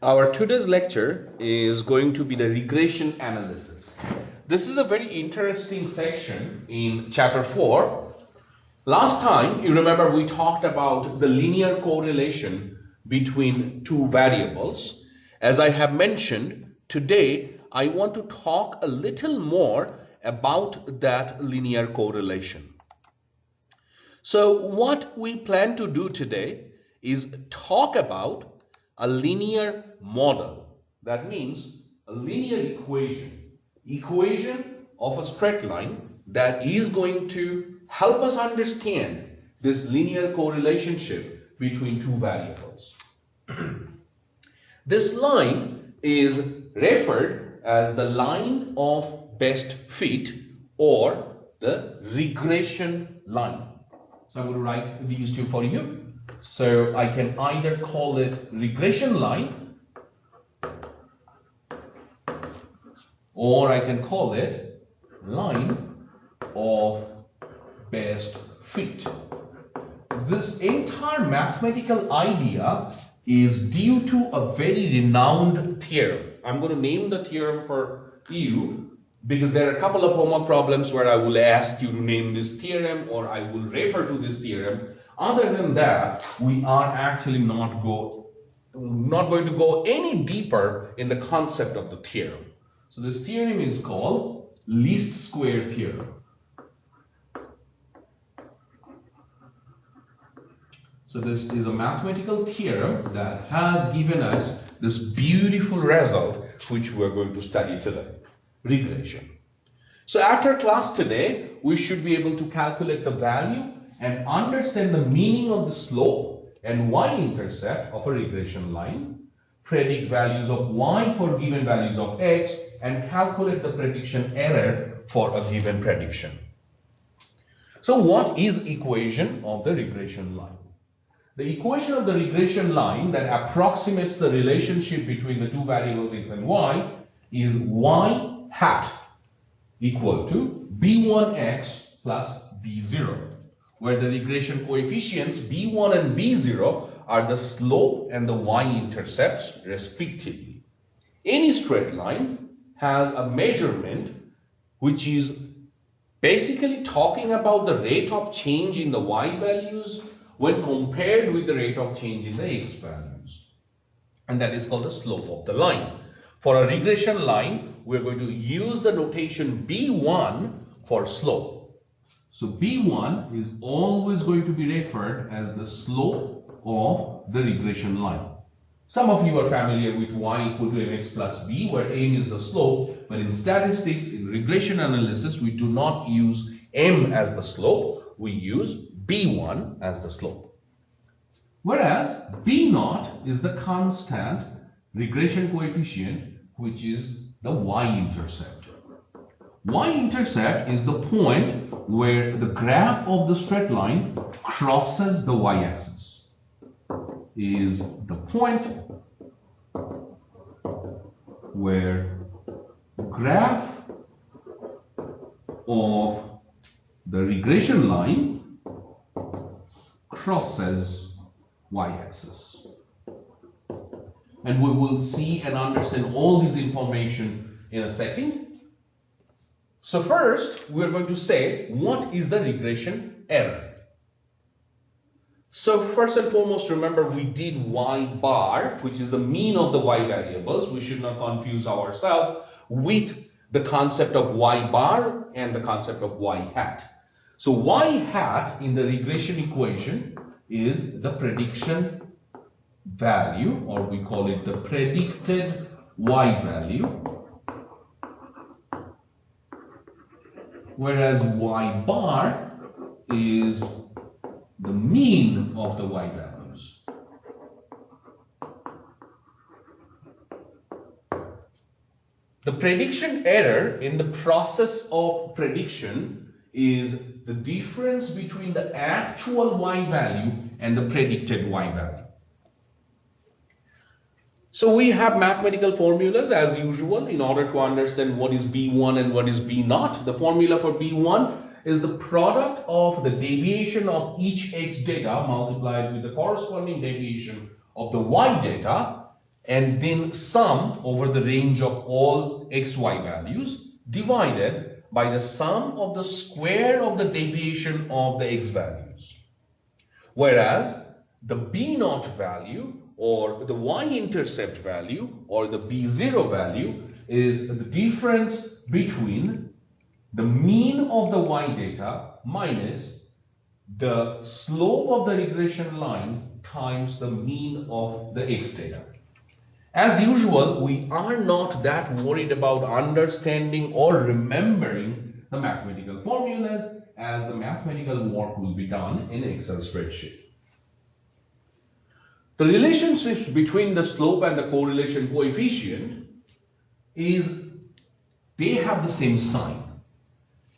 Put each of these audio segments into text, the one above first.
Our today's lecture is going to be the regression analysis. This is a very interesting section in chapter 4. Last time, you remember we talked about the linear correlation between two variables. As I have mentioned, today I want to talk a little more about that linear correlation. So what we plan to do today is talk about a linear model. That means a linear equation of a straight line that is going to help us understand this linear correlation between two variables. This line is referred as the line of best fit or the regression line. So I'm going to write these two for you. So I can either call it regression line or I can call it line of best fit. This entire mathematical idea is due to a very renowned theorem. I'm going to name the theorem for you because there are a couple of homework problems where I will ask you to name this theorem or I will refer to this theorem. Other than that, we are actually not going to go any deeper in the concept of the theorem. So this theorem is called least square theorem. So this is a mathematical theorem that has given us this beautiful result which we are going to study today, regression. So after class today, we should be able to calculate the value and understand the meaning of the slope and y-intercept of a regression line, predict values of y for given values of x, and calculate the prediction error for a given prediction. So what is equation of the regression line? The equation of the regression line that approximates the relationship between the two variables x and y is y hat equal to b1x plus b0, where the regression coefficients b1 and b0 are the slope and the y-intercepts respectively. Any straight line has a measurement which is basically talking about the rate of change in the y values when compared with the rate of change in the x values. And that is called the slope of the line. For a regression line, we are going to use the notation b1 for slope. So b1 is always going to be referred as the slope of the regression line. Some of you are familiar with y equal to mx plus b, where m is the slope, but in statistics, in regression analysis, we do not use m as the slope, we use b1 as the slope. Whereas b0 is the constant regression coefficient, which is the y-intercept. Y-intercept is the point where the graph of the straight line crosses the y-axis. Is the point where the graph of the regression line crosses y-axis. And we will see and understand all this information in a second. So first, we are going to say, what is the regression error? So first and foremost, remember we did y bar, which is the mean of the y variables. We should not confuse ourselves with the concept of y bar and the concept of y hat. So y hat in the regression equation is the prediction value, or we call it the predicted y value, whereas y bar is the mean of the y values. The prediction error in the process of prediction is the difference between the actual y value and the predicted y value. So we have mathematical formulas as usual in order to understand what is b1 and what is b0. The formula for b1 is the product of the deviation of each x data multiplied with the corresponding deviation of the y data and then sum over the range of all xy values divided by the sum of the square of the deviation of the x values. Whereas the b0 value or the y-intercept value or the b0 value is the difference between the mean of the y data minus the slope of the regression line times the mean of the x data. As usual, we are not that worried about understanding or remembering the mathematical formulas, as the mathematical work will be done in Excel spreadsheet. The relationships between the slope and the correlation coefficient is they have the same sign.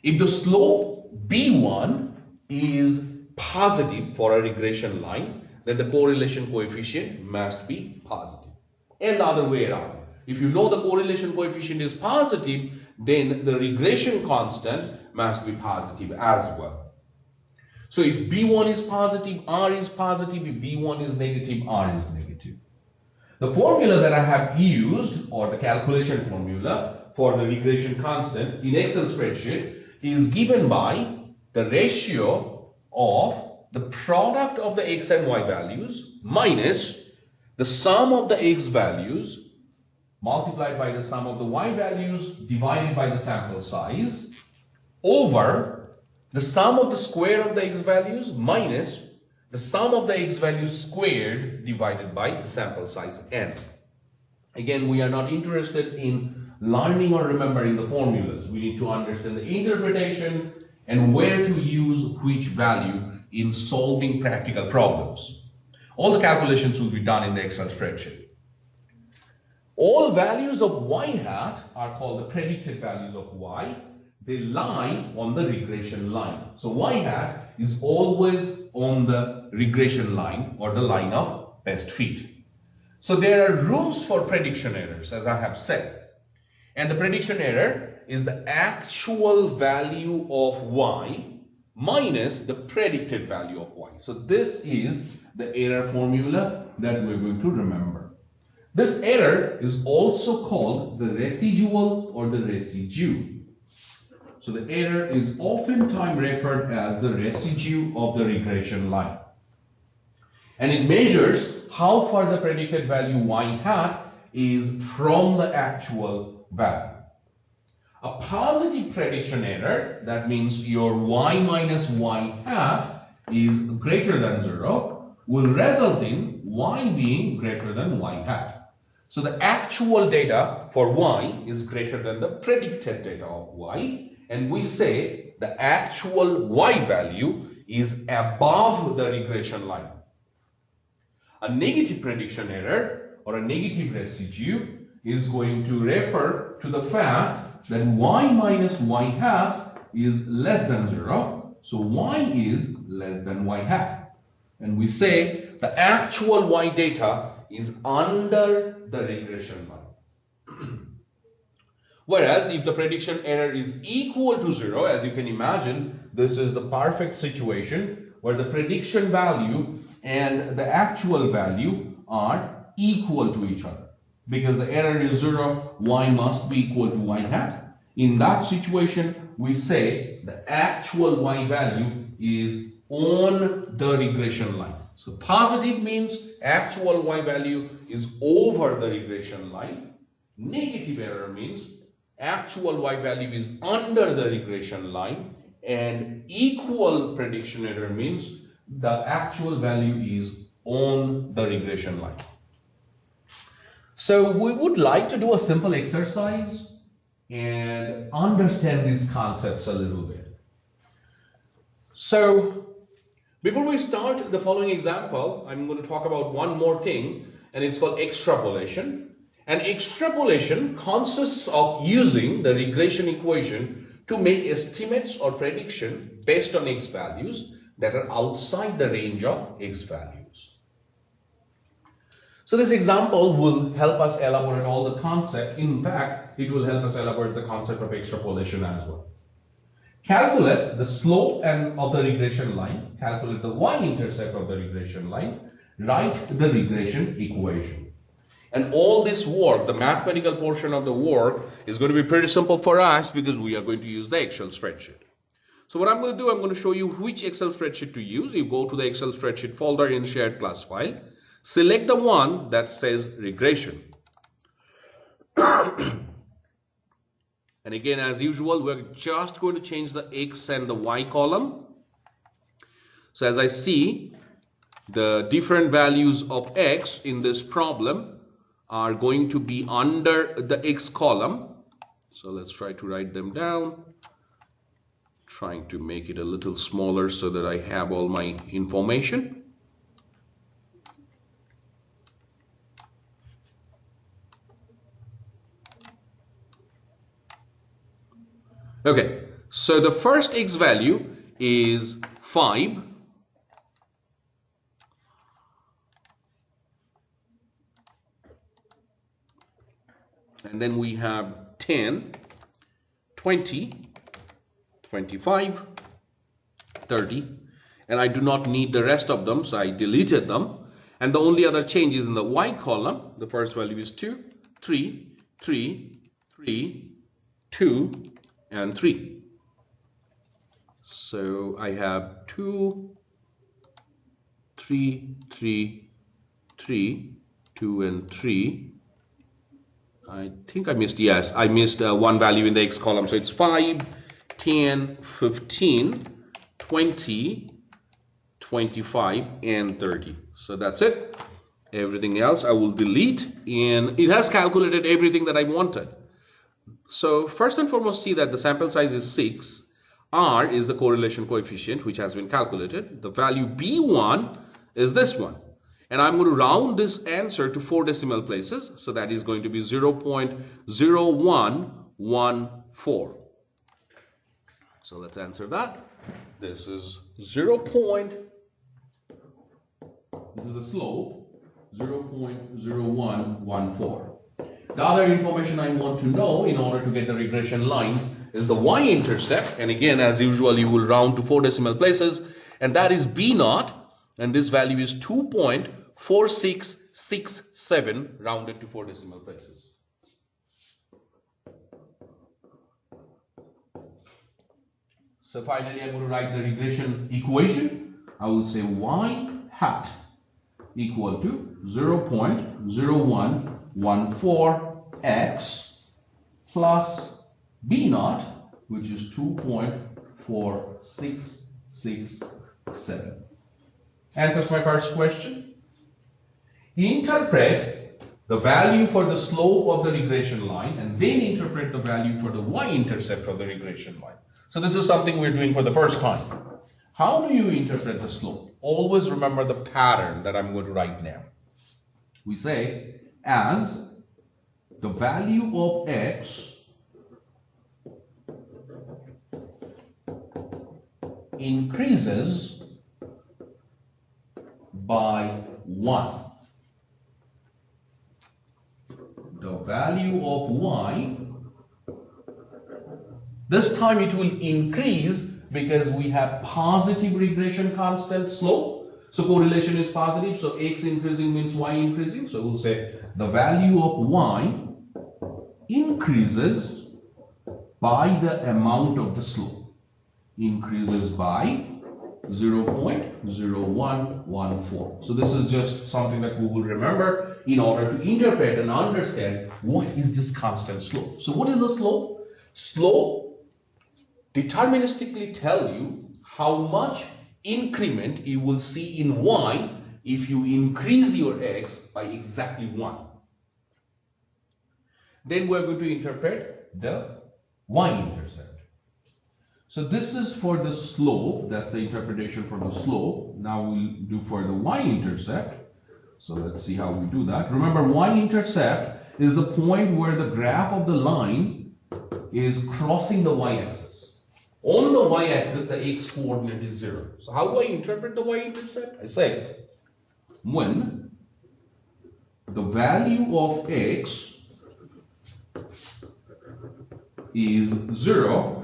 If the slope B1 is positive for a regression line, then the correlation coefficient must be positive. And the other way around. If you know the correlation coefficient is positive, then the regression constant must be positive as well. So if B1 is positive, R is positive. If B1 is negative, R is negative. The formula that I have used, or the calculation formula for the regression constant in Excel spreadsheet, is given by the ratio of the product of the x and y values minus the sum of the x values multiplied by the sum of the y values divided by the sample size over the sum of the square of the x values minus the sum of the x values squared divided by the sample size n. Again, we are not interested in learning or remembering the formulas. We need to understand the interpretation and where to use which value in solving practical problems. All the calculations will be done in the Excel spreadsheet. All values of y hat are called the predicted values of y. They lie on the regression line. So y hat is always on the regression line or the line of best fit. So there are rooms for prediction errors, as I have said. And the prediction error is the actual value of y minus the predicted value of y. So this is the error formula that we're going to remember. This error is also called the residual or the residue. So the error is oftentimes referred as the residue of the regression line. And it measures how far the predicted value y hat is from the actual value. A positive prediction error, that means your y minus y hat is greater than 0, will result in y being greater than y hat. So the actual data for y is greater than the predicted data of y, and we say the actual y value is above the regression line. A negative prediction error or a negative residue is going to refer to the fact that y minus y hat is less than 0, so y is less than y hat. And we say the actual y data is under the regression line. Whereas if the prediction error is equal to 0, as you can imagine, this is the perfect situation where the prediction value and the actual value are equal to each other. Because the error is 0, y must be equal to y hat. In that situation, we say the actual y value is on the regression line. So positive means actual y value is over the regression line. Negative error means actual y value is under the regression line. And equal prediction error means the actual value is on the regression line. So we would like to do a simple exercise and understand these concepts a little bit. So before we start the following example, I'm going to talk about one more thing, and it's called extrapolation. And extrapolation consists of using the regression equation to make estimates or prediction based on x values that are outside the range of x values. So this example will help us elaborate all the concept. In fact, it will help us elaborate the concept of extrapolation as well. Calculate the slope of the regression line, calculate the y-intercept of the regression line, write the regression equation. And all this work, the mathematical portion of the work, is going to be pretty simple for us because we are going to use the Excel spreadsheet. So what I'm going to do, I'm going to show you which Excel spreadsheet to use. You go to the Excel spreadsheet folder in shared class file. Select the one that says regression. And again, as usual, we're just going to change the X and the Y column. So as I see, the different values of X in this problem are going to be under the X column. So let's try to write them down. Trying to make it a little smaller so that I have all my information. Okay, so the first X value is 5. And then we have 10, 20, 25, 30. And I do not need the rest of them, so I deleted them. And the only other change is in the Y column. The first value is 2, 3, 3, 3, 2, and 3. So I have 2, 3, 3, 3, 2, and 3. I think I missed, yes, I missed one value in the X column. So it's 5, 10, 15, 20, 25, and 30. So that's it. Everything else I will delete, and it has calculated everything that I wanted. So first and foremost, see that the sample size is 6. R is the correlation coefficient, which has been calculated. The value B1 is this one. And I'm going to round this answer to 4 decimal places. So that is going to be 0.0114. So let's answer that. This is this is the slope, 0.0114. The other information I want to know in order to get the regression line is the y-intercept. And again, as usual, you will round to 4 decimal places. And that is B0. And this value is 2.4667 rounded to 4 decimal places. So finally, I'm going to write the regression equation. I will say y hat equal to 0.0114x plus B0, which is 2.4667. Answers my first question. Interpret the value for the slope of the regression line and then interpret the value for the y-intercept of the regression line. So this is something we're doing for the first time. How do you interpret the slope? Always remember the pattern that I'm going to write now. We say as the value of x increases by 1. The value of y, this time it will increase because we have positive regression constant slope. So correlation is positive. So x increasing means y increasing. So we'll say the value of y increases by the amount of the slope. Increases by 0.0114. So this is just something that we will remember in order to interpret and understand what is this constant slope. So what is the slope? Slope deterministically tell you how much increment you will see in y if you increase your x by exactly 1. Then we're going to interpret the y-intercept. So this is for the slope, that's the interpretation for the slope. Now we'll do for the y-intercept. So let's see how we do that. Remember, y-intercept is the point where the graph of the line is crossing the y-axis. On the y-axis, the x-coordinate is 0. So how do I interpret the y-intercept? I say, when the value of x is 0,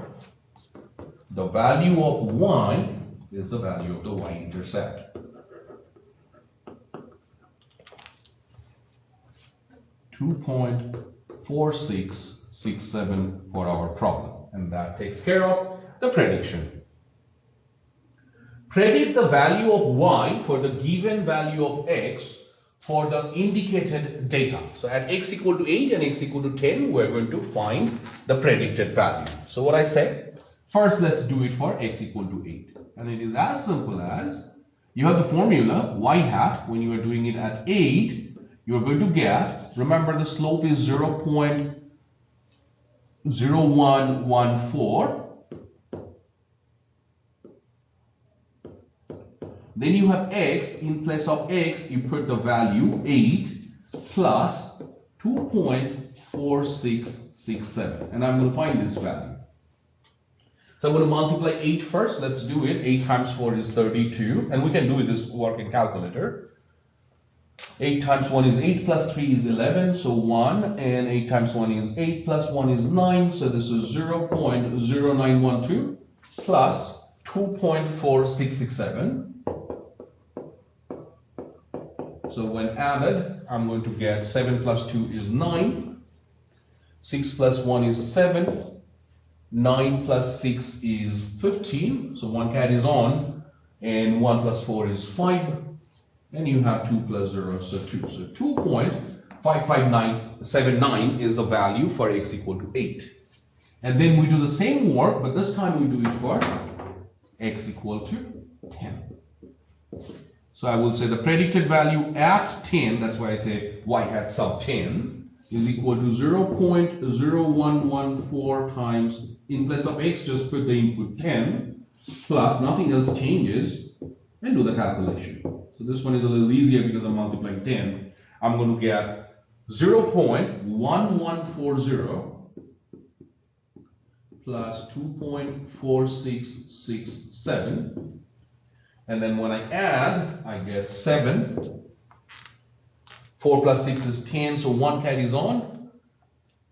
the value of y is the value of the y-intercept. 2.4667 for our problem. And that takes care of the prediction. Predict the value of y for the given value of x for the indicated data. So at x equal to 8 and x equal to 10, we're going to find the predicted value. So what I say, first let's do it for x equal to 8. And it is as simple as, you have the formula y hat. When you are doing it at 8, you are going to get, remember the slope is 0.0114. Then you have x, in place of x, you put the value 8 plus 2.4667. And I'm going to find this value. So I'm going to multiply 8 first. Let's do it. 8 times 4 is 32. And we can do this work in calculator. 8 times 1 is 8 plus 3 is 11. So 1. And 8 times 1 is 8 plus 1 is 9. So this is 0.0912 plus 2.4667. So when added, I'm going to get 7 plus 2 is 9. 6 plus 1 is 7. 9 plus 6 is 15. So 1 carries on. And 1 plus 4 is 5. And you have 2 plus 0, so 2. So 2.55979 is the value for x equal to 8. And then we do the same work, but this time we do it for x equal to 10. So I will say the predicted value at 10, that's why I say y hat sub 10, is equal to 0.0114 times, in place of x, just put the input 10, plus nothing else changes, and do the calculation. So this one is a little easier because I'm multiplying 10. I'm going to get 0.1140 plus 2.4667. And then when I add, I get 7. 4 plus 6 is 10, so 1 carries on.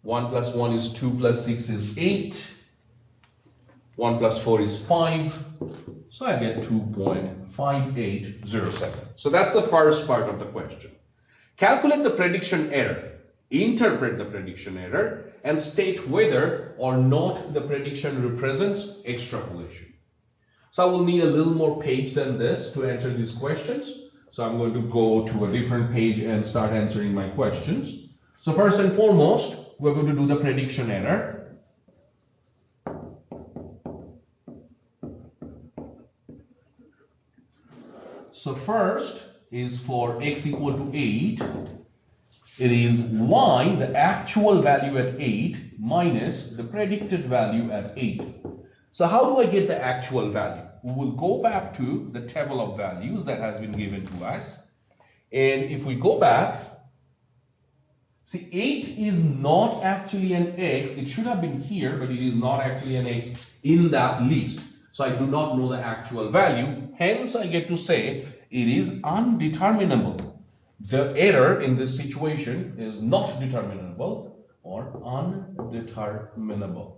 1 plus 1 is 2 plus 6 is 8. 1 plus 4 is 5. So I get 2.5807. So that's the first part of the question. Calculate the prediction error. Interpret the prediction error and state whether or not the prediction represents extrapolation. So I will need a little more page than this to answer these questions. So I'm going to go to a different page and start answering my questions. So first and foremost, we're going to do the prediction error. So first is for x equal to 8. It is y, the actual value at 8, minus the predicted value at 8. So how do I get the actual value? We will go back to the table of values that has been given to us. And if we go back, see 8 is not actually an x. It should have been here, but it is not actually an x in that list. So I do not know the actual value. Hence, I get to say it is undeterminable. The error in this situation is not determinable or undeterminable.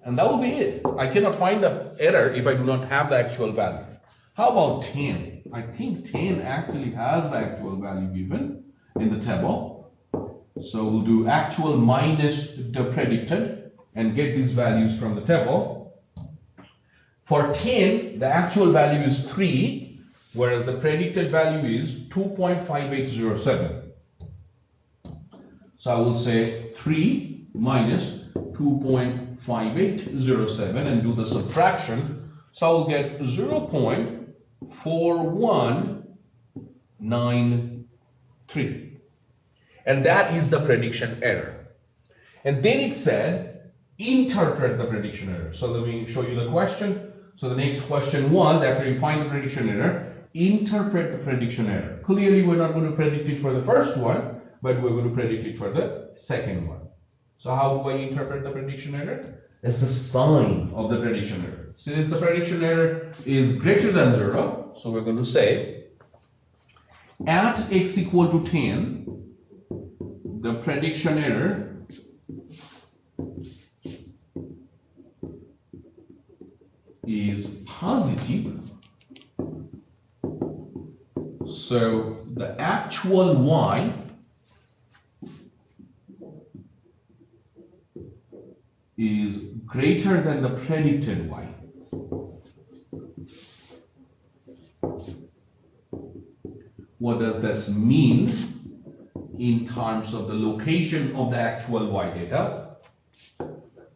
And that will be it. I cannot find the error if I do not have the actual value. How about 10? I think 10 actually has the actual value given in the table. So we'll do actual minus the predicted and get these values from the table. For 10, the actual value is 3, whereas the predicted value is 2.5807. So I will say 3 minus 2.5807 and do the subtraction. So I will get 0.4193. And that is the prediction error. And then it said, interpret the prediction error. So let me show you the question. So the next question was, after you find the prediction error, interpret the prediction error. Clearly, we're not going to predict it for the first one, but we're going to predict it for the second one. So how do I interpret the prediction error? It's the sign of the prediction error. Since the prediction error is greater than 0, so we're going to say, at x equal to 10, the prediction error is positive. So the actual y is greater than the predicted y. What does this mean in terms of the location of the actual y data?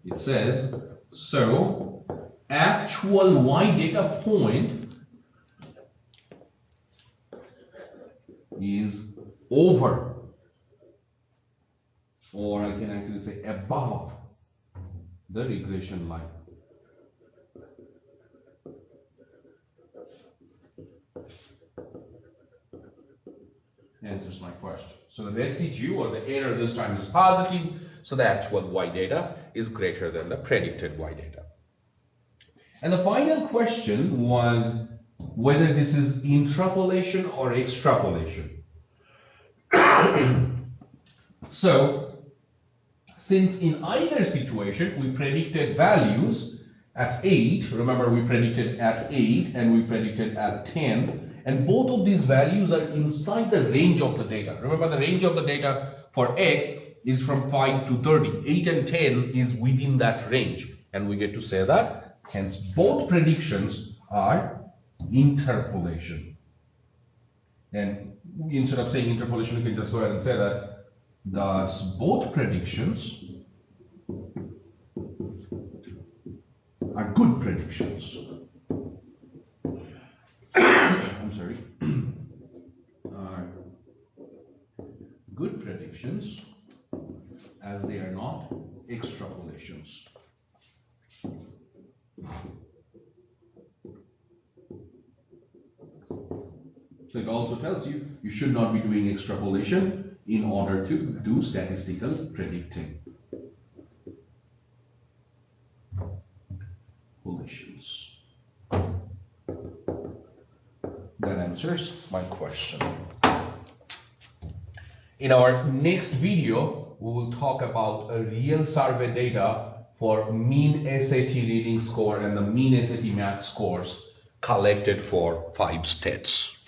It says, so actual y data point is over, or I can actually say above the regression line. Answers my question. So the residue or the error this time is positive, so the actual y data is greater than the predicted y data. And the final question was whether this is interpolation or extrapolation. So, since in either situation we predicted values at 8, remember we predicted at 8 and we predicted at 10, and both of these values are inside the range of the data. Remember, the range of the data for x is from 5 to 30. 8 and 10 is within that range, and we get to say that. Hence, both predictions are interpolation. And instead of saying interpolation, we can just go ahead and say that thus both predictions are good predictions. I'm sorry. Are good predictions as they are not extrapolations. So it also tells you you should not be doing extrapolation in order to do statistical predicting. Relations. That answers my question. In our next video, we will talk about a real survey data for mean SAT reading score and the mean SAT math scores collected for 5 states.